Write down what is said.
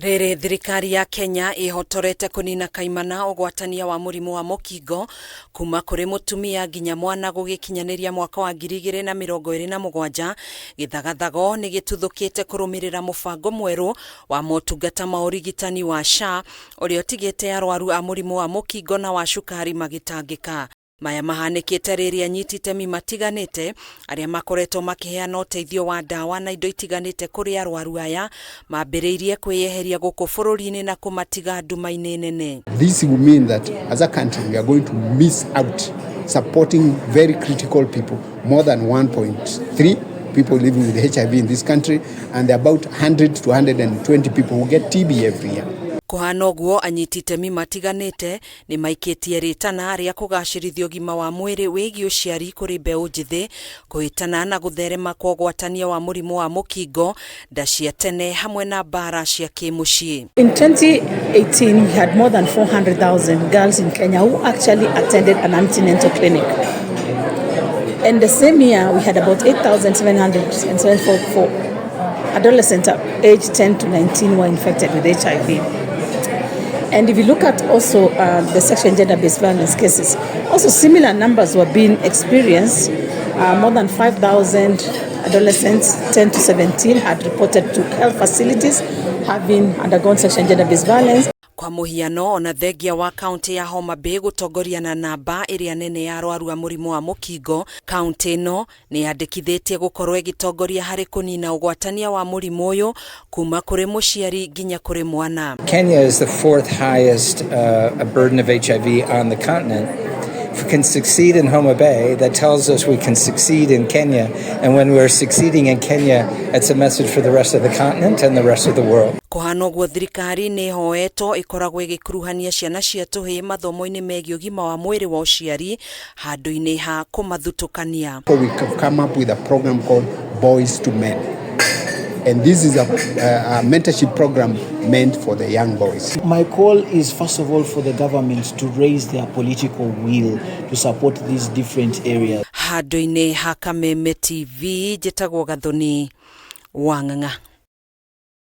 Rere thirikari ya Kenya ihotorete kunina kaimana ugwatania wa murimu wa mukingo kuma kuri mutumia nginya mwana gugikinyaniria mwaka wa 2027 githagathago ni gituthukite kurumirira mubango mweru wa motungata ma urigitani wa SHA uria utigite arwaru a murimu wa mukingo na wa cukari magitangika. Maya mahanikite riri anyiti itemi matiganite aria makoretwo makiheana uteithio wa dawa na indo itiganite kuri arwaru aya mambiriirie kwiyeheria guku bururi-ini na kumatiga nduma-ini nene. This will mean that as a country we are going to miss out supporting very critical people, more than 1.3 people living with HIV in this country, and about 100 to 120 people who get TB every year. Kuhana uguo anyiti itemi matiganite ni maikitie ritana ria kugacirithia UGIMA wa MWIRI wigi uciari kuri mbeu njithi kuhitana na gutherema kwa ugwatania wa murimu wa mukingo nda cia tene hamwe na bara cia kimucii. In 2018 we had more than 400,000 girls in Kenya who actually attended an antenatal clinic. And the same year we had about 8,774 adolescents aged 10 to 19 were infected with HIV. And if you look at also the sexual and gender-based violence cases, also similar numbers were being experienced. More than 5,000 adolescents, 10 to 17, had reported to health facilities having undergone sexual and gender-based violence. Kwa muhiano ona thengia wa kaunti ya Homa Bay gutongoria na namba iria nene ya arwaru a murimu wa mukingo, kaunti no ni yandikithitie gukorwo igitongoria hari kunina ugwatania wa murimu uyu kuma kuri muciari nginya kuri mwana. Kenya is the fourth highest burden of HIV on the continent. If we can succeed in Homa Bay, that tells us we can succeed in Kenya, and when we're succeeding in Kenya, it's a message for the rest of the continent and the rest of the world. Kuhana uguo thirikari ni hoeto ikoragwo igikuruhania ciana cia tuhi mathomo-ini megie UGIMA wa mwiri wa uciari handu-ini ha kumathutukania. So we have come up with a program called Boys to Men, and this is a mentorship program meant for the young boys. My call is first of all for the government to raise their political will to support these different areas. Handu-ini ha Kameme TV, jitagwo Gathoni Wang'ang'a.